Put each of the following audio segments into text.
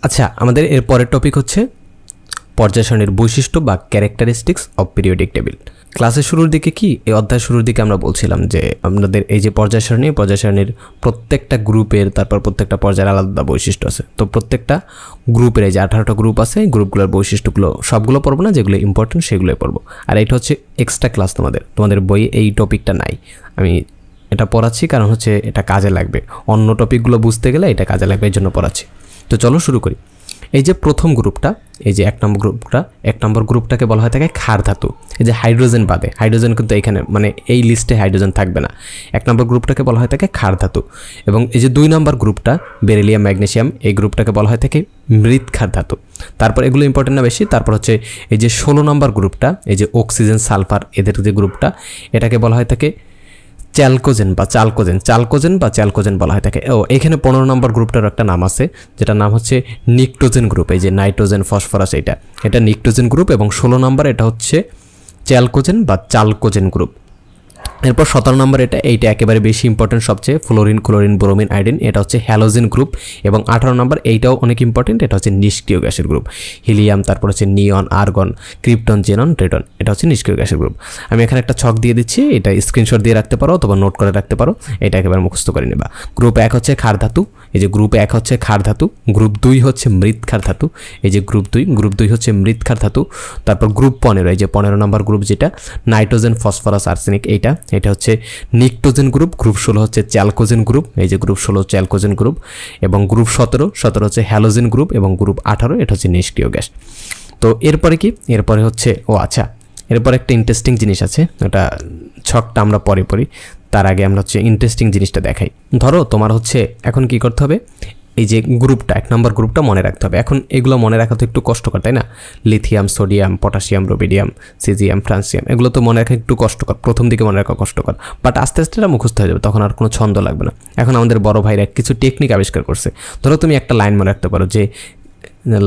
আচ্ছা, আমাদের এর পরের টপিক হচ্ছে পর্যায় সারণীর বৈশিষ্ট্য বা ক্যারেক্টারিস্টিক্স অফ পিরিয়ডিক টেবিল। ক্লাসের শুরুর দিকে কি এই অধ্যায়ের শুরুর দিকে আমরা বলছিলাম যে আমাদের এই যে পর্যায় সারণীর প্রত্যেকটা গ্রুপের তারপর প্রত্যেকটা পর্যায়ের আলাদা বৈশিষ্ট্য আছে। তো প্রত্যেকটা গ্রুপের এই যে 18টা গ্রুপ আছে, এই গ্রুপগুলোর বৈশিষ্ট্যগুলো সবগুলো পড়বো না, যেগুলো ইম্পর্টেন্ট সেগুলোই পড়বো। আর এটা হচ্ছে এক্সট্রা ক্লাস, তোমাদের বইয়ে এই টপিকটা নাই। আমি এটা পড়াচ্ছি কারণ হচ্ছে এটা কাজে লাগবে, অন্য টপিকগুলো বুঝতে গেলে এটা কাজে লাগবে, এই জন্য পড়াচ্ছি। তো চলো শুরু করি। এই যে প্রথম গ্রুপটা, এই যে 1 নম্বর গ্রুপটাকে বলা হয় থাকে ক্ষার ধাতু। এই যে হাইড্রোজেন বাদে, হাইড্রোজেন কিন্তু এখানে মানে এই লিস্টে হাইড্রোজেন থাকবে না। 1 নম্বর গ্রুপটাকে বলা হয় থাকে ক্ষার ধাতু। এবং এই যে 2 নম্বর গ্রুপটা বেরিলিয়াম, ম্যাগনেসিয়াম, এই গ্রুপটাকে বলা হয় থাকে মৃৎ ক্ষার ধাতু। তারপর এগুলো ইম্পর্টেন্ট না বেশি। তারপর হচ্ছে এই যে 16 নম্বর গ্রুপটা, এই যে অক্সিজেন, সালফার, এদের যে গ্রুপটা, এটাকে বলা হয় থাকে চ্যালকোজেন বা চ্যালকোজেন বলা হয় থাকে। এখানে 15 নম্বর গ্রুপটার একটা নাম আছে, যেটা নাম হচ্ছে নিকটোজেন গ্রুপ। এই যে নাইট্রোজেন, ফসফরাস, এটা নিকটোজেন গ্রুপ। এবং 16 নম্বর এটা হচ্ছে চ্যালকোজেন বা চালকোজেন গ্রুপ। এরপর 17 নম্বর এইটা একেবারে বেশি ইম্পর্টেন্ট সবচেয়ে, ফ্লোরিন, ক্লোরিন, ব্রোমিন, আয়োডিন, এটা হচ্ছে হ্যালোজেন গ্রুপ। এবং 18 নম্বর এইটাও অনেক ইম্পর্টেন্ট, এটা হচ্ছে নিষ্ক্রিয় গ্যাসের গ্রুপ। হিলিয়াম, তারপর হচ্ছে নিয়ন, আর্গন, ক্রিপ্টন, জেনন, রেডন, এটা হচ্ছে নিষ্ক্রিয় গ্যাসের গ্রুপ। আমি এখানে একটা ছক দিয়ে দিচ্ছি, এটা স্ক্রিনশট দিয়ে রাখতে পারো অথবা নোট করে রাখতে পারো, এটা একেবারে মুখস্থ করে নেবা। গ্রুপ 1 হচ্ছে ক্ষার ধাতু, এই যে গ্রুপ 1 হচ্ছে ক্ষার ধাতু। গ্রুপ 2 হচ্ছে মৃৎ ক্ষার ধাতু, এই যে গ্রুপ 2 হচ্ছে মৃৎ ক্ষার ধাতু। তারপর গ্রুপ 15, এই যে 15 নম্বর গ্রুপ যেটা নাইট্রোজেন, ফসফরাস, আর্সেনিক, এটা হচ্ছে নিকটোজেন গ্রুপ। গ্রুপ 16 হচ্ছে চ্যালকোজেন গ্রুপ, এই যে গ্রুপ 16 চ্যালকোজেন গ্রুপ। এবং গ্রুপ 17 হচ্ছে হ্যালোজেন গ্রুপ। এবং গ্রুপ 18 এটা হচ্ছে নিষ্ক্রিয় গ্যাস। তো এরপরে কি, এরপরে হচ্ছে এরপর একটা ইন্টারেস্টিং জিনিস আছে, ওটা ছকটা আমরা পরে পড়ি, তার আগে আমরা হচ্ছে ইন্টারেস্টিং জিনিসটা দেখাই। ধরো তোমার হচ্ছে এখন কি করতে হবে, এই যে গ্রুপটা 1 নম্বর গ্রুপটা মনে রাখতে হবে। এখন এগুলো মনে রাখা তো একটু কষ্টকর, তাই না? Lithium, sodium, potassium, rubidium, caesium, francium, এগুলো তো মনে রাখা একটু কষ্টকর, প্রথম দিকে মনে রাখা কষ্টকর, বাট আস্তে আস্তে এটা মুখস্থ হয়ে যাবে, তখন আর কোনো ছন্দ লাগবে না। এখন আমাদের বড় ভাইরা কিছু টেকনিক আবিষ্কার করছে। ধরো তুমি একটা লাইন মনে রাখতে পারো, যে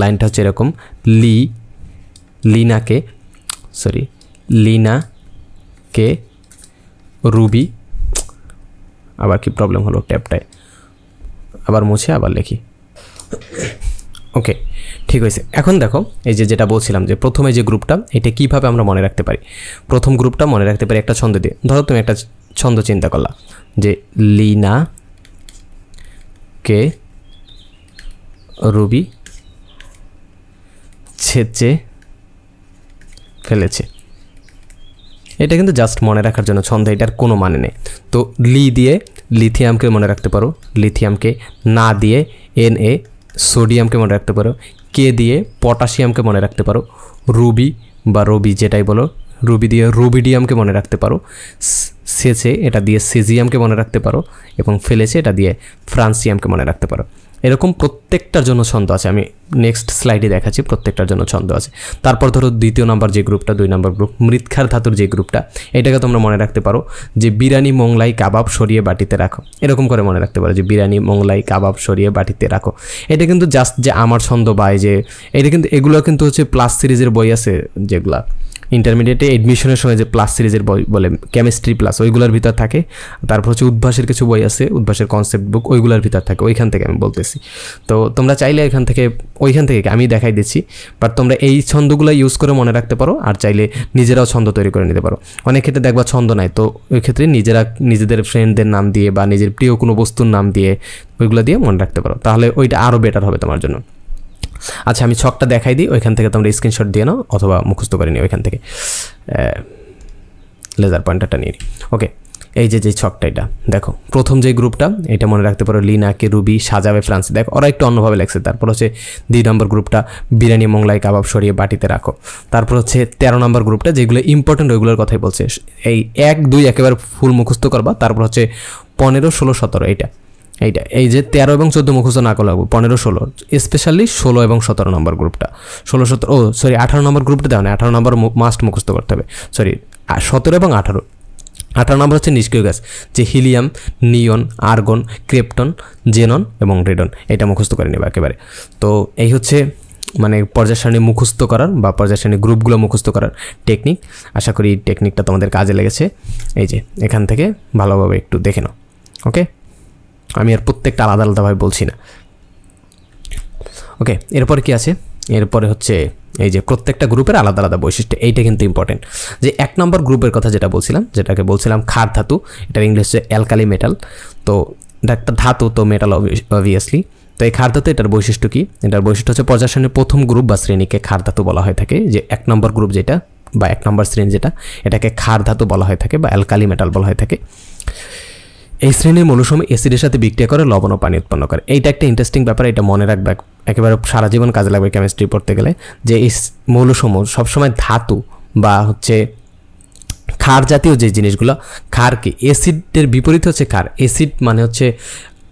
লাইনটা হচ্ছে এরকম, লিনাকে রুবি, আবার কি প্রবলেম হলো ট্যাবটায়, আবার মুছে আবার লিখি। ওকে, ঠিক হয়েছে। এখন দেখো এই যে যেটা বলছিলাম, যে প্রথমে যে গ্রুপটা, এটা কিভাবে আমরা মনে রাখতে পারি। প্রথম গ্রুপটা মনে রাখতে পারি একটা ছন্দ দিয়ে। ধরো তুমি একটা ছন্দ চিন্তা করলা, যে লিনাকে রুবি ছেঁচে ফেলেছে। এটা কিন্তু জাস্ট মনে রাখার জন্য ছন্দ, এটার কোনো মানে নেই। তো লি দিয়ে লিথিয়ামকে মনে রাখতে পারো, লিথিয়ামকে না দিয়ে Na, সোডিয়ামকে মনে রাখতে পারো, কে দিয়ে পটাশিয়ামকে মনে রাখতে পারো, রুবি বা রবি যেটাই বলো, রুবি দিয়ে রুবিডিয়ামকে মনে রাখতে পারো, সেচে এটা দিয়ে সিজিয়ামকে মনে রাখতে পারো, এবং ফেলেছে এটা দিয়ে ফ্রান্সিয়ামকে মনে রাখতে পারো। এরকম প্রত্যেকটার জন্য ছন্দ আছে, আমি নেক্সট স্লাইডে দেখাচ্ছি, প্রত্যেকটার জন্য ছন্দ আছে। তারপর ধরো 2 নম্বর যে গ্রুপটা, 2 নম্বর গ্রুপ মৃৎ ক্ষার ধাতুর যে গ্রুপটা, এটাকে তোমরা মনে রাখতে পারো যে বিরিয়ানি, মোংলাই, কাবাব সরিয়ে বাটিতে রাখো, এরকম করে মনে রাখতে পারো যে বিরিয়ানি, মোংলাই, কাবাব সরিয়ে বাটিতে রাখো। এটা কিন্তু জাস্ট যে আমার ছন্দ বা যে এটা কিন্তু, এগুলো কিন্তু হচ্ছে প্লাস সিরিজের বই আছে, যেগুলা ইন্টারমিডিয়েটে এডমিশনের সময় যে প্লাস সিরিজের বই বলে, কেমিস্ট্রি প্লাস, ওইগুলোর ভিতর থাকে। তারপর হচ্ছে উদ্ভাসের কিছু বই আছে, উদ্ভাসের কনসেপ্ট বুক, ওইগুলোর ভিতর থাকে, ওইখান থেকে আমি বলতেছি। তো তোমরা চাইলে ওইখান থেকে আমি দেখাই দিচ্ছি, বাট তোমরা এই ছন্দগুলো ইউজ করে মনে রাখতে পারো, আর চাইলে নিজেরাও ছন্দ তৈরি করে নিতে পারো। অনেক ক্ষেত্রে দেখবা ছন্দ নাই, তো ওই ক্ষেত্রে নিজেদের ফ্রেন্ডদের নাম দিয়ে বা নিজের প্রিয় কোনো বস্তুর নাম দিয়ে, ওইগুলো দিয়ে মনে রাখতে পারো, তাহলে ওইটা আরও বেটার হবে তোমার জন্য। আচ্ছা, আমি ছকটা দেখাই দিই, ওইখান থেকে তোমরা স্ক্রিনশট দিয়ে নাও অথবা মুখস্থ করে নিও, ওইখান থেকে লেজার পয়েন্টারটা নিয়ে নিই। ওকে, এই যে ছকটা, এটা দেখো, প্রথম যে গ্রুপটা, এটা মনে রাখতে পারো লিনাকে রুবি সাজাবে ফ্রান্সি, দেখো ওরা একটু অন্যভাবে লেখছে। তারপর হচ্ছে 2 নম্বর গ্রুপটা বিরিয়ানি, মোংলাই, কাবাব সরিয়ে বাটিতে রাখো। তারপর হচ্ছে 13 নম্বর গ্রুপটা, যেগুলো ইম্পর্টেন্ট ওইগুলোর কথাই বলছে, এই 1, 2 একেবারে ফুল মুখস্থ করবা। তারপর হচ্ছে 15, 16, 17, এইটা এই যে 13 এবং 14 মুখস্থ না করলে 15, 16, স্পেশালি 16 এবং 17 নম্বর গ্রুপটা, 16, 17, 18 নম্বর গ্রুপটা দেওয়া না, 18 নম্বর মাস্ট মুখস্থ করতে হবে, 17 এবং 18। 18 নম্বর হচ্ছে নিষ্ক্রিয় গ্যাস, যে হিলিয়াম, নিয়ন, আর্গন, ক্রিপ্টন, জেনন এবং রেডন, এটা মুখস্থ করে নেবে একেবারে। তো এই হচ্ছে মানে পর্যায় সারণী মুখস্থ করার বা পর্যায় সারণী গ্রুপগুলো মুখস্থ করার টেকনিক। আশা করি টেকনিকটা তোমাদের কাজে লেগেছে। এই যে এখান থেকে ভালোভাবে একটু দেখে নাও। ওকে, আমি আর প্রত্যেকটা আলাদা আলাদাভাবে বলছি না। ওকে, এরপর কি আছে, এরপরে হচ্ছে এই যে প্রত্যেকটা গ্রুপের আলাদা আলাদা বৈশিষ্ট্য, এইটা কিন্তু ইম্পর্টেন্ট। যে 1 নম্বর গ্রুপের কথা যেটা বলছিলাম, যেটাকে বলছিলাম ক্ষার ধাতু, এটার ইংলিশ হচ্ছে অ্যালকালি মেটাল। তো এটা একটা ধাতু, তো মেটাল অবভিয়াসলি। তো এই ক্ষার ধাতু, এটার বৈশিষ্ট্য কি? এটার বৈশিষ্ট্য হচ্ছে পর্যায় সারণীর প্রথম গ্রুপ বা শ্রেণীকে ক্ষার ধাতু বলা হয়ে থাকে। যে 1 নম্বর গ্রুপ যেটা বা 1 নম্বর শ্রেণী যেটা, এটাকে ক্ষার ধাতু বলা হয়ে থাকে বা অ্যালকালি মেটাল বলা হয়ে থাকে। এই শ্রেণীর মৌলসমূহ অ্যাসিডের সাথে বিক্রিয়া করে লবণ ও পানি উৎপন্ন করে। এইটা একটা ইন্টারেস্টিং ব্যাপার, এটা মনে রাখবে, একেবারে সারা জীবন কাজে লাগবে কেমিস্ট্রি পড়তে গেলে। যে এই মৌলসমূহ সবসময় ধাতু বা হচ্ছে ক্ষার জাতীয় যে জিনিসগুলো, ক্ষার কি অ্যাসিডের বিপরীত হচ্ছে ক্ষার। অ্যাসিড মানে হচ্ছে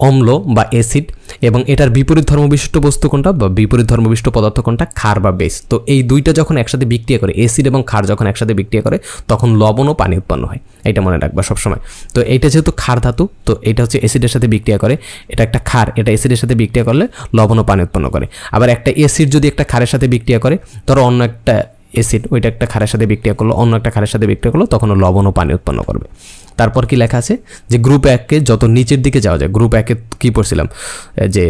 অম্ল বা অ্যাসিড, এবং এটার বিপরীত ধর্মবিশিষ্ট বস্তু কোনটা বা বিপরীত ধর্মবিশিষ্ট পদার্থ কোনটা? ক্ষার বা বেস। তো এই দুইটা যখন একসাথে বিক্রিয়া করে, অ্যাসিড এবং ক্ষার যখন একসাথে বিক্রিয়া করে, তখন লবণ ও পানি উৎপন্ন হয়। এটা মনে রাখবা সবসময়। তো এইটা যেহেতু ক্ষার ধাতু, তো এটা হচ্ছে অ্যাসিডের সাথে বিক্রিয়া করে, এটা একটা ক্ষার, এটা অ্যাসিডের সাথে বিক্রিয়া করলে লবণ ও পানি উৎপন্ন করে। আবার একটা অ্যাসিড যদি একটা ক্ষারের সাথে বিক্রিয়া করে, ধরো অন্য একটা অ্যাসিড ওইটা একটা ক্ষারের সাথে বিক্রিয়া করলো, অন্য একটা ক্ষারের সাথে বিক্রিয়া করলো, তখন লবণ ও পানি উৎপন্ন করবে। তারপর কি লেখা আছে, যে গ্রুপ 1-কে যত নিচের দিকে যাওয়া যায়, গ্রুপ 1-এ কি পড়ছিলাম, যে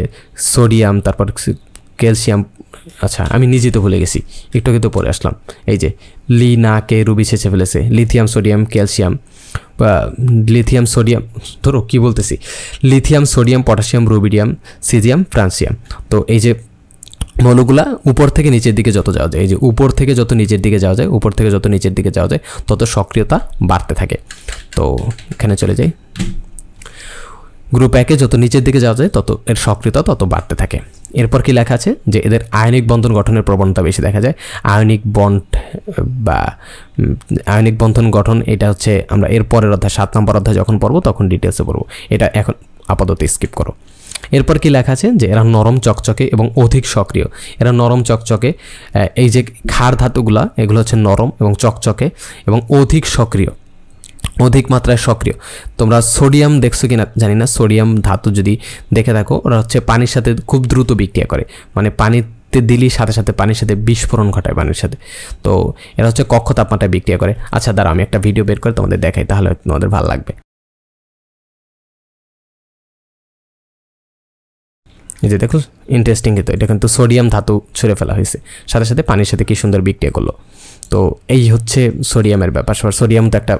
সোডিয়াম, তারপর ক্যালসিয়াম, আচ্ছা আমি নিজে তো ভুলে গেছি, একটু কিন্তু পরে আসলাম। এই যে কে রুবি ছেঁচে ফেলেছে, lithium, sodium, calcium, lithium, sodium, ধরো কি বলতেছি, lithium, sodium, potassium, rubidium, caesium, francium. তো এই যে মৌলগুলা উপর থেকে নিচের দিকে যত যাওয়া যায়, এই যে উপর থেকে যত নিচের দিকে যাওয়া যায়, উপর থেকে যত নিচের দিকে যাওয়া যায়, তত সক্রিয়তা বাড়তে থাকে। তো এখানে চলে যাই, গ্রুপ 1-এ যত নিচের দিকে যাওয়া যায় তত এর সক্রিয়তা তত বাড়তে থাকে। এরপর কি লেখা আছে, যে এদের আয়নিক বন্ধন গঠনের প্রবণতা বেশি দেখা যায়। আয়নিক বন্ড বা আয়নিক বন্ধন গঠন, এটা হচ্ছে আমরা এর পরের অধ্যায় 7 নম্বর অধ্যায় যখন পড়বো তখন ডিটেলসে পড়বো, এটা এখন আপাতত স্কিপ করো। এরপর কি লেখা আছে, যে এরা নরম চকচকে এবং অধিক সক্রিয়। এরা নরম চকচকে, এই যে ক্ষার ধাতুগুলা, এগুলো হচ্ছে নরম এবং চকচকে এবং অধিক সক্রিয়, অধিক মাত্রায় সক্রিয়। তোমরা সোডিয়াম দেখছো কিনা জানি না, সোডিয়াম ধাতু যদি দেখে থাকো, ওরা হচ্ছে পানির সাথে খুব দ্রুত বিক্রিয়া করে, মানে পানিতে দিলেই সাথে সাথে পানির সাথে বিস্ফোরণ ঘটায় পানির সাথে। তো এরা হচ্ছে কক্ষ তাপমাত্রায় বিক্রিয়া করে। আচ্ছা দাঁড়াও, আমি একটা ভিডিও বের করে তোমাদের দেখাই, তাহলে তোমাদের ভালো লাগবে। এই যে দেখো, ইন্টারেস্টিং কিন্তু, এটা কিন্তু সোডিয়াম ধাতু ছুঁড়ে ফেলা হয়েছে, সাথে সাথে পানির সাথে কি সুন্দর বিক্রিয়া করলো। তো এই হচ্ছে সোডিয়ামের ব্যাপার। সোডিয়াম তো একটা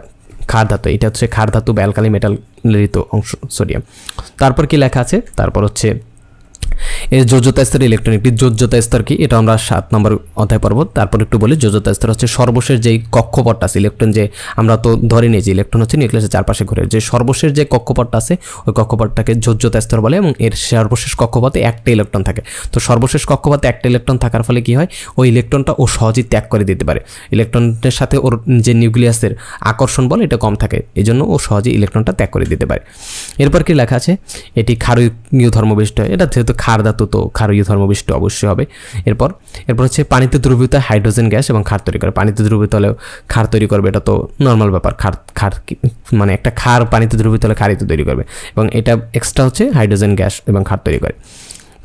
ক্ষার ধাতু, এটা হচ্ছে ক্ষার ধাতু বা অ্যালকালি মেটালেরই তো অংশ সোডিয়াম। তারপর কি লেখা আছে, তারপর হচ্ছে এর যোজ্যতা স্তর, ইলেকট্রন একটি যোজ্যতা স্তর কি, এটা আমরা 7 নম্বর অধ্যায় পড়ব। তারপর একটু বলি, যোজ্যতা স্তর হচ্ছে সর্বশেষ যেই কক্ষপথটা আছে, ইলেকট্রন যে আমরা তো ধরে নিই যে ইলেকট্রন হচ্ছে নিউক্লিয়াসের চারপাশে ঘুরে, যে সর্বশেষ যে কক্ষপথটা আছে ওই কক্ষপথটাকে যোজ্যতা স্তর বলে, এবং এর সর্বশেষ কক্ষপথে একটা ইলেকট্রন থাকে। তো সর্বশেষ কক্ষপথে একটা ইলেকট্রন থাকার ফলে কি হয়, ওই ইলেকট্রনটা ও সহজেই ত্যাগ করে দিতে পারে। ইলেকট্রনের সাথে ওর যে নিউক্লিয়াসের আকর্ষণ বল এটা কম থাকে, এই জন্য ও সহজেই ইলেকট্রনটা ত্যাগ করে দিতে পারে। এরপর কি লেখা আছে, এটি ক্ষারীয় ধর্মবিষ্ট, এটা যেহেতু ক্ষার ধাতু তো ক্ষারীয় ধর্মবিষ্ট অবশ্যই হবে। এরপর হচ্ছে পানিতে দ্রবীভূত হাইড্রোজেন গ্যাস এবং ক্ষার তৈরি করে। পানিতে দ্রবীভূত হলেও ক্ষার তৈরি করবে, এটা তো নর্মাল ব্যাপার। ক্ষার মানে একটা ক্ষার পানিতে দ্রবীভূত হলে ক্ষারই তো তৈরি করবে, এবং এটা এক্সট্রা হচ্ছে হাইড্রোজেন গ্যাস এবং ক্ষার তৈরি করে।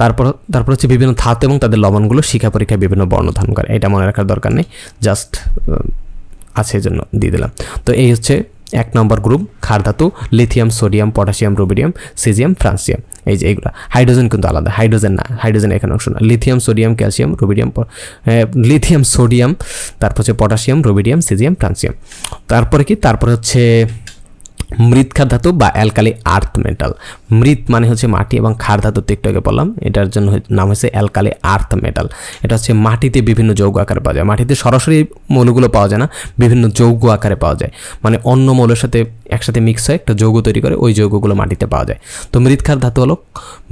তারপর হচ্ছে বিভিন্ন ধাতু এবং তাদের লবণগুলো শিক্ষা পরীক্ষায় বিভিন্ন বর্ণ ধারণ করে। এটা মনে রাখার দরকার নেই, জাস্ট আছে জন্য দিয়ে দিলাম। তো এই হচ্ছে 1 নম্বর গ্রুপ, ক্ষার ধাতু, lithium, sodium, potassium, rubidium, caesium, francium. এই যে এইগুলো, হাইড্রোজেন কিন্তু আলাদা, হাইড্রোজেন না, হাইড্রোজেন এখানে অংশ না। Lithium, sodium, calcium, rubidium, lithium, sodium, তারপর হচ্ছে পটাশিয়াম, রুবিডিয়াম, সিজিয়াম, ফ্রান্সিয়াম। তারপরে কি, তারপরে হচ্ছে মৃৎ ক্ষার ধাতু বা অ্যালকালি আর্থ মেটাল। মৃৎ মানে হচ্ছে মাটি, এবং ক্ষার ধাতু তো একটু আগে বললাম, এটার জন্য নাম হচ্ছে অ্যালকালি আর্থ মেটাল। এটা হচ্ছে মাটিতে বিভিন্ন যৌগ আকারে পাওয়া যায়। মাটিতে সরাসরি মৌলগুলো পাওয়া যায় না, বিভিন্ন যৌগ আকারে পাওয়া যায়, মানে অন্য মৌলের সাথে একসাথে মিক্স হয়ে একটা যৌগ তৈরি করে, ওই যৌগগুলো মাটিতে পাওয়া যায়। তো মৃৎ ক্ষার ধাতু হলো,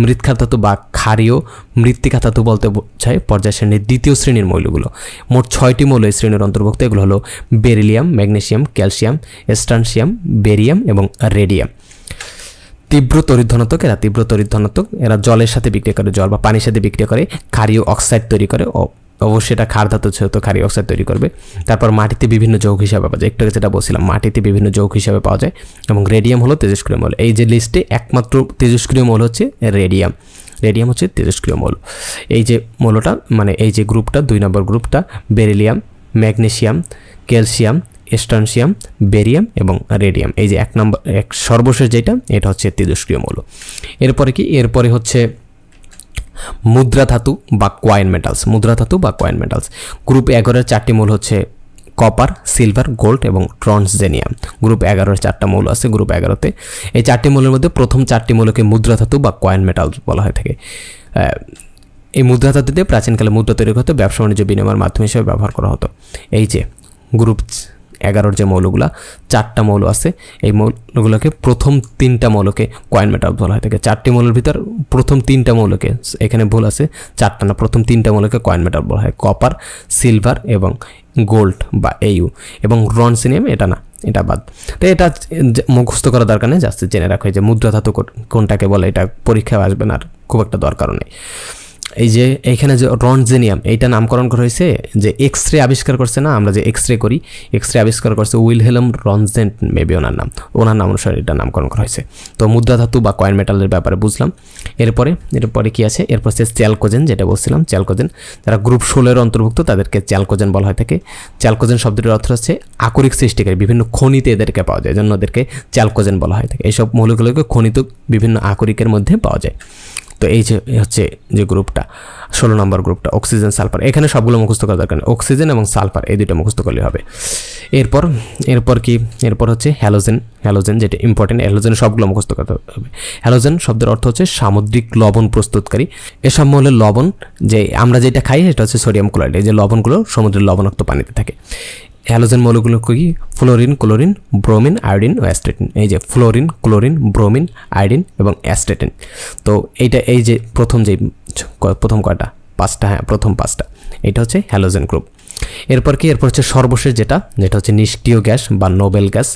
মৃৎ ক্ষার ধাতু বা ক্ষারীয় মৃত্তিকা ধাতু বলতে বোঝায় পর্যায় শ্রেণীর দ্বিতীয় শ্রেণীর মৌলগুলো। মোট 6টি মৌল এই শ্রেণীর অন্তর্ভুক্ত। এগুলো হলো beryllium, magnesium, calcium, strontium, barium এবং রেডিয়াম। তীব্র তড়িৎধনাত্মক, এরা তীব্র তড়িৎধনাত্মক, এরা জলের সাথে বিক্রিয়া করে, জল বা পানির সাথে বিক্রিয়া করে ক্ষারীয় অক্সাইড তৈরি করে। অবশ্যই এটা ক্ষার ধাতু যেহেতু ক্ষারীয় অক্সাইড তৈরি করবে। তারপর মাটিতে বিভিন্ন যৌগ হিসাবে পাওয়া যায়, একটু যেটা বলছিলাম, মাটিতে বিভিন্ন যৌগ হিসাবে পাওয়া যায়। এবং রেডিয়াম হলো তেজস্ক্রিয় মৌল। এই যে লিস্টে একমাত্র তেজস্ক্রিয় মৌল হচ্ছে রেডিয়াম। রেডিয়াম হচ্ছে তেজস্ক্রিয় মৌল। এই যে মৌলটা, মানে এই যে গ্রুপটা, 2 নম্বর গ্রুপটা, beryllium, magnesium, calcium, strontium, barium এবং রেডিয়াম। এই যে 1 নম্বর সর্বশেষ যেটা, এটা হচ্ছে তেজস্ক্রিয় মৌল। এরপরে কি, এরপরে হচ্ছে মুদ্রা ধাতু বা কয়েন মেটালস, মুদ্রা ধাতু বা কয়েন মেটালস। গ্রুপ 11-এর 4টি মৌল হচ্ছে কপার, সিলভার, গোল্ড এবং ট্রান্সজেনিয়াম। গ্রুপ 11-এর 4টা মৌল আছে গ্রুপ 11-তে। এই 4টি মৌলের মধ্যে প্রথম 4টি মৌলকে মুদ্রা ধাতু বা কয়েন মেটালস বলা হয়ে থাকে। এই মুদ্রা ধাতুতে প্রাচীনকালে মুদ্রা তৈরি হতো, ব্যবসা বাণিজ্য বিনিময়ের মাধ্যম হিসেবে ব্যবহার করা হতো। এই যে গ্রুপ 11-র যে মৌলগুলা 4টা মৌল আছে, এই মৌলগুলোকে প্রথম 3টা মৌলকে কয়েন মেটাল বলা হয়ে থাকে। 4টি মৌলের ভিতর প্রথম 3টা মৌলকে, এখানে ভুল আছে, 4টা না, প্রথম 3টা মৌলকে কয়েন মেটাল বলা হয়, কপার, সিলভার এবং গোল্ড বা AU, এবং ট্রান্সজেনিয়াম এটা না, এটা বাদ। তো এটা মুখস্থ করা দরকার নেই, জাস্ট জেনে রাখো যে মুদ্রা ধাতু কোনটাকে বলে, এটা পরীক্ষায় আসবে না, আর খুব একটা দরকারও নেই। এই যে এইখানে যে ট্রান্সজেনিয়াম, এইটা নামকরণ করা হয়েছে যে এক্স রে আবিষ্কার করছে না, আমরা যে এক্স রে করি, এক্স রে আবিষ্কার করছে উইলহেলম রনজেন্ট, মেবি ওনার নাম অনুসারে এটা নামকরণ করা হয়েছে। তো মুদ্রা ধাতু বা কয়েন মেটালের ব্যাপারে বুঝলাম। এরপরে কি আছে, এরপর হচ্ছে চ্যালকোজেন, যেটা বলছিলাম চ্যালকোজেন। যারা গ্রুপ 16-এর অন্তর্ভুক্ত তাদেরকে চ্যালকোজেন বলা হয় থাকে। চ্যালকোজেন শব্দটির অর্থ হচ্ছে আকরিক সৃষ্টিকারী, বিভিন্ন খনিতে এদেরকে পাওয়া যায়, জন্য ওদেরকে চ্যালকোজেন বলা হয় থাকে। এইসব মৌলগুলোকে খনিত বিভিন্ন আকরিকের মধ্যে পাওয়া যায়। তো এই যে হচ্ছে যে গ্রুপটা 16 নম্বর গ্রুপটা, অক্সিজেন, সালফার। এখানে সবগুলো মুখস্থ করা দরকার নেই, অক্সিজেন এবং সালফার এই দুটো মুখস্থ করলে হবে। এরপর হচ্ছে হ্যালোজেন, যেটা ইম্পর্টেন্ট। হ্যালোজেন সবগুলো মুখস্থ করতে হবে। হ্যালোজেন শব্দের অর্থ হচ্ছে সামুদ্রিক লবণ প্রস্তুতকারী। এসব মৌলের লবণ, যে আমরা যেটা খাই সেটা হচ্ছে সোডিয়াম ক্লোরাইড। এই যে লবণগুলো সমুদ্রের লবণাক্ত পানিতে থাকে। হ্যালোজেন মৌলগুলো কি? ফ্লোরিন, ক্লোরিন, ব্রোমিন, আয়োডিন ও অ্যাস্টেটিন। এই যে ফ্লোরিন, ক্লোরিন, ব্রোমিন, আয়োডিন এবং অ্যাস্টেটিন। তো এই যে প্রথম কয়টা, 5টা, হ্যাঁ প্রথম 5টা, এটা হচ্ছে হ্যালোজেন গ্রুপ। এরপর হচ্ছে সর্বশেষ যেটা হচ্ছে নিষ্ক্রিয় গ্যাস বা নোবেল গ্যাস,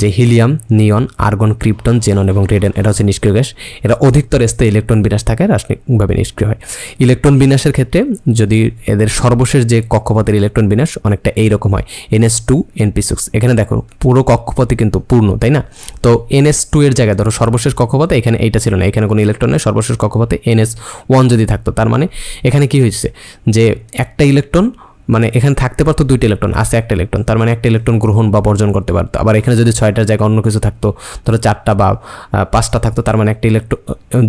যে হিলিয়াম, নিয়ন, আর্গন, ক্রিপ্টন, জেনন এবং রেডন, এটা হচ্ছে নিষ্ক্রিয় গ্যাস। এরা অধিকতর স্থায়ী ইলেকট্রন বিন্যাস থাকে, রাসায়নিকভাবে নিষ্ক্রিয় হয়। ইলেকট্রন বিন্যাসের ক্ষেত্রে যদি এদের সর্বশেষ যে কক্ষপথের ইলেকট্রন বিন্যাস অনেকটা এইরকম হয়, NS2 NP6। এখানে দেখো পুরো কক্ষপথই কিন্তু পূর্ণ, তাই না? তো NS2 এর জায়গায় ধরো সর্বশেষ কক্ষপথে এখানে এইটা ছিল না, এখানে কোনো ইলেকট্রন নেই। সর্বশেষ কক্ষপথে NS1 যদি থাকতো, তার মানে এখানে কি হয়েছে যে একটা ইলেকট্রন, মানে এখানে থাকতে পারতো 2টা ইলেকট্রন, আছে 1টা ইলেকট্রন, তার মানে একটা ইলেকট্রন গ্রহণ বা বর্জন করতে পারতো। আবার এখানে যদি 6টার জায়গায় অন্য কিছু থাকতো, ধরো 4টা বা 5টা থাকতো, তার মানে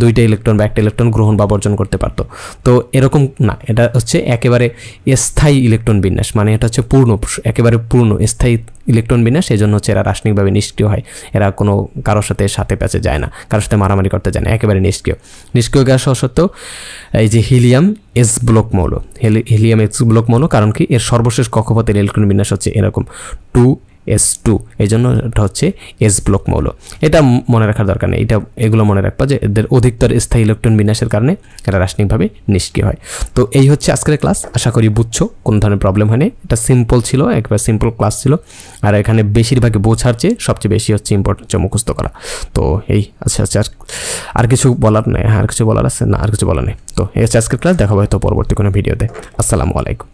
2টা ইলেকট্রন বা 1টা ইলেকট্রন গ্রহণ বা বর্জন করতে পারতো। তো এরকম না, এটা হচ্ছে একেবারে স্থায়ী ইলেকট্রন বিন্যাস, মানে এটা হচ্ছে একেবারে পূর্ণ স্থায়ী ইলেকট্রন বিন্যাস। এই জন্য হচ্ছে এরা রাসায়নিকভাবে নিষ্ক্রিয় হয়। এরা কোনো কারোর সাথে প্যাচে যায় না, কারোর সাথে মারামারি করতে যায় না, একেবারে নিষ্ক্রিয় গ্যাস হওয়া সত্ত্বেও এই যে হিলিয়াম S ব্লক মৌল, হিলিয়াম S ব্লক মৌল, কারণ কি এর সর্বশেষ কক্ষপথের ইলেকট্রন বিন্যাস হচ্ছে এরকম 2s2, এই জন্য এটা হচ্ছে S ব্লক মৌল। এটা মনে রাখার দরকার নেই, এগুলো মনে রাখবা যে এদের অধিকতর স্থায়ী ইলেকট্রন বিন্যাসের কারণে এরা রাসায়নিকভাবে নিষ্ক্রিয় হয়। তো এই হচ্ছে আজকের ক্লাস, আশা করি বুঝছো, কোনো ধরনের প্রবলেম হয়নি। এটা সিম্পল ছিল, একবার সিম্পল ক্লাস ছিল। আর এখানে বেশিরভাগই বোঝার চেয়ে সবচেয়ে বেশি হচ্ছে ইম্পর্টেন্ট হচ্ছে মুখস্থ করা। তো এই আচ্ছা আর কিছু বলার নেই? আর কিছু বলার আছে না? আর কিছু বলার নেই। তো এই হচ্ছে আজকের ক্লাস, দেখা হবে হয়তো পরবর্তী কোনো ভিডিওতে। আসসালামু আলাইকুম।